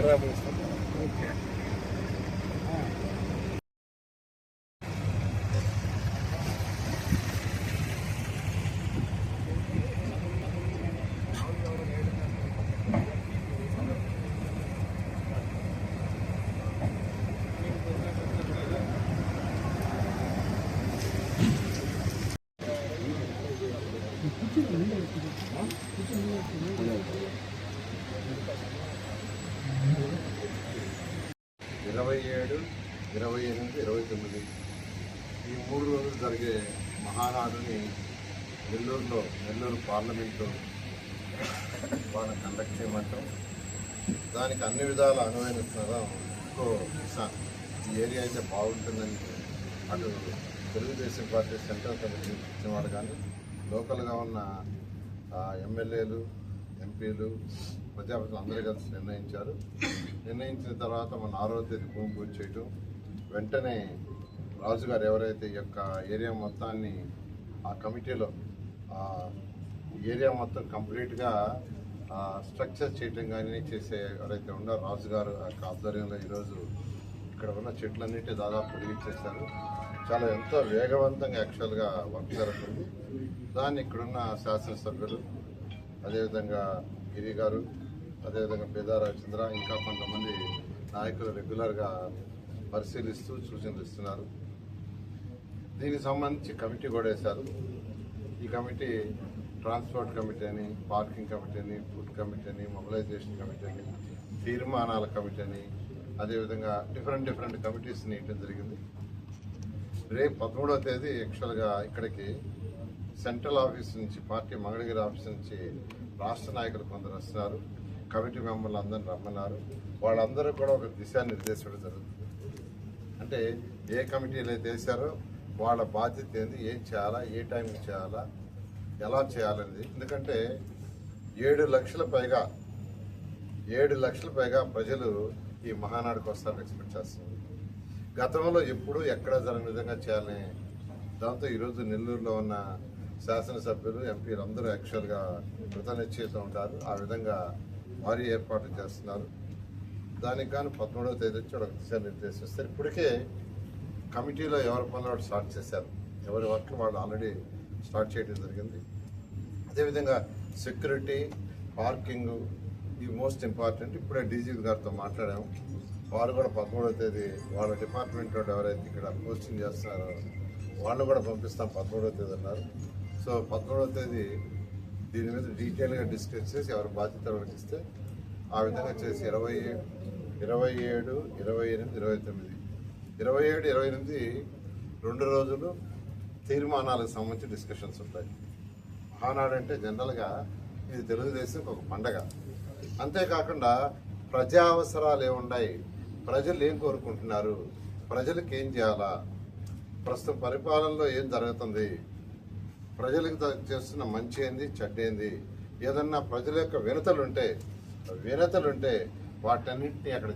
27, 28, 29 ఈ 3 రోజులు జరిగే మహానాడుని నెల్లూరు పార్లమెంటు వాళ్ళని కండక్ట్ చేయమంటాం. దానికి అన్ని విధాలు అనువైన ఈ ఏరియా అయితే బాగుంటుందని అటు తెలుగుదేశం పార్టీ సెంట్రల్ కమిటీ ఇచ్చిన వాళ్ళు కానీ లోకల్గా ఉన్న ఎమ్మెల్యేలు, ఎంపీలు, ప్రజాప్రతినిధులు అందరూ కలిసి నిర్ణయించిన తర్వాత మన 6వ తేదీ భూమి పూజ చేయటం, వెంటనే రాజుగారు ఎవరైతే ఈ యొక్క ఏరియా మొత్తాన్ని ఆ కమిటీలో ఏరియా మొత్తం కంప్లీట్గా స్ట్రక్చర్ చేయటం కానీ చేసే ఎవరైతే ఉన్నారో రాజుగారు యొక్క ఆధ్వర్యంలో ఈరోజు ఇక్కడ ఉన్న చెట్లన్నింటి దాదాపు పొడిగించేస్తారు. చాలా ఎంతో వేగవంతంగా యాక్చువల్గా వర్క్ జరుగుతుంది. దాన్ని ఇక్కడున్న శాసనసభ్యులు, అదేవిధంగా గిరి గారు, అదేవిధంగా పేదా రవిచంద్ర, ఇంకా కొంతమంది నాయకులు రెగ్యులర్గా పరిశీలిస్తూ సూచనలు ఇస్తున్నారు. దీనికి సంబంధించి కమిటీ కూడా వేశారు. ఈ కమిటీ ట్రాన్స్పోర్ట్ కమిటీ అని, పార్కింగ్ కమిటీ అని, ఫుడ్ కమిటీ అని, మొబిలైజేషన్ కమిటీ అని, తీర్మానాల కమిటీ అని, అదేవిధంగా డిఫరెంట్ కమిటీస్ని ఇవ్వడం జరిగింది. రేపు 13వ తేదీ యాక్చువల్గా ఇక్కడికి సెంట్రల్ ఆఫీస్ నుంచి, పార్టీ మంగళగిరి ఆఫీస్ నుంచి రాష్ట్ర నాయకులు కొందరు వస్తున్నారు. కమిటీ మెంబర్లు అందరిని రమ్మన్నారు. వాళ్ళందరూ కూడా ఒక దిశానిర్దేశం జరుగుతుంది. అంటే ఏ కమిటీలు అయితే వేశారో వాళ్ళ బాధ్యత ఏంది, ఏం చేయాలా, ఏ టైంకి చేయాలా, ఎలా చేయాలనేది. ఎందుకంటే 7 లక్షల పైగా ప్రజలు ఈ మహానాడుకు వస్తారని ఎక్స్పెక్ట్ చేస్తున్నారు. గతంలో ఎప్పుడు ఎక్కడ జరగని విధంగా చేయాలని దాంతో ఈరోజు నెల్లూరులో ఉన్న శాసనసభ్యులు, ఎంపీలు అందరూ యాక్చువల్గా కృతనిశ్చయిత ఉంటారు. ఆ విధంగా భారీ ఏర్పాట్లు చేస్తున్నారు. దానికి కానీ 13వ తేదీ వచ్చి ఒక దిశానిర్దేశిస్తారు. ఇప్పటికే కమిటీలో ఎవరి పనులు వాళ్ళు స్టార్ట్ చేశారు. ఎవరి వర్క్ వాళ్ళు ఆల్రెడీ స్టార్ట్ చేయడం జరిగింది. అదేవిధంగా సెక్యూరిటీ, పార్కింగ్ ఇవి మోస్ట్ ఇంపార్టెంట్. ఇప్పుడే డీజీపీ గారితో మాట్లాడాము. వారు కూడా 13వ తేదీ వాళ్ళ డిపార్ట్మెంట్ ఎవరైతే ఇక్కడ పోస్టింగ్ చేస్తున్నారో వాళ్ళు కూడా పంపిస్తాం 13వ తేదీ అన్నారు. సో 13వ తేదీ దీని మీద డీటెయిల్గా డిస్కస్ చేసి ఎవరి బాధ్యత ఎవరికి ఇస్తే ఆ విధంగా చేసి 27, 28, 29 27, 28 2 రోజులు తీర్మానాలకు సంబంధించి డిస్కషన్స్ ఉంటాయి. మహానాడు అంటే జనరల్గా ఇది తెలుగుదేశం ఒక పండగ. అంతేకాకుండా ప్రజా అవసరాలు ఏమున్నాయి, ప్రజలు ఏం కోరుకుంటున్నారు, ప్రజలకు ఏం చేయాలా, ప్రస్తుతం పరిపాలనలో ఏం జరుగుతుంది, ప్రజలకు చేస్తున్న మంచి ఏంది, చెడ్డ ఏంది, ఏదన్నా ప్రజల యొక్క వినతలుంటే వాటన్నింటినీ అక్కడ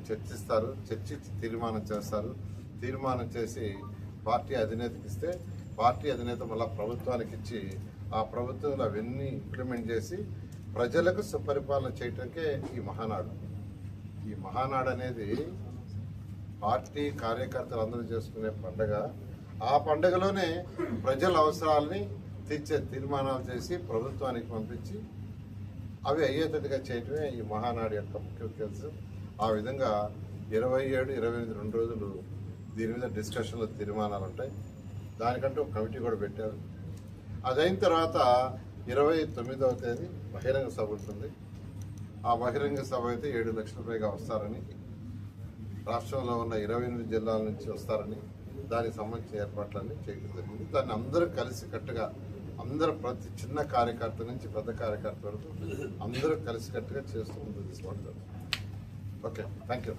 చర్చించి తీర్మానం చేస్తారు. తీర్మానం చేసి పార్టీ అధినేతకి ఇస్తే పార్టీ అధినేత మళ్ళీ ప్రభుత్వానికి ఇచ్చి ఆ ప్రభుత్వంలో అవన్నీ ఇంప్లిమెంట్ చేసి ప్రజలకు సుపరిపాలన చేయటానికే ఈ మహానాడు అనేది పార్టీ కార్యకర్తలు అందరూ చేసుకునే పండుగ. ఆ పండుగలోనే ప్రజల అవసరాలని తీర్చే తీర్మానాలు చేసి ప్రభుత్వానికి పంపించి అవి అయ్యేటట్టుగా చేయటమే ఈ మహానాడు యొక్క ముఖ్య ఉద్దేశం. ఆ విధంగా 27, 28 2 రోజులు దీని మీద డిస్కషన్లు, తీర్మానాలు ఉంటాయి. దానికంటూ ఒక కమిటీ కూడా పెట్టారు. అదైన తర్వాత 29వ తేదీ బహిరంగ సభ ఉంటుంది. ఆ బహిరంగ సభ అయితే 7 లక్షల పైగా వస్తారని, రాష్ట్రంలో ఉన్న 28 జిల్లాల నుంచి వస్తారని, దానికి సంబంధించిన ఏర్పాట్లన్నీ చేయడం జరిగింది. దాన్ని అందరూ కలిసికట్టుగా, ప్రతి చిన్న కార్యకర్త నుంచి పెద్ద కార్యకర్త వరకు అందరూ కలిసికట్టుగా చేస్తూ ముందుకు తీసుకుంటారు. Okay, thank you.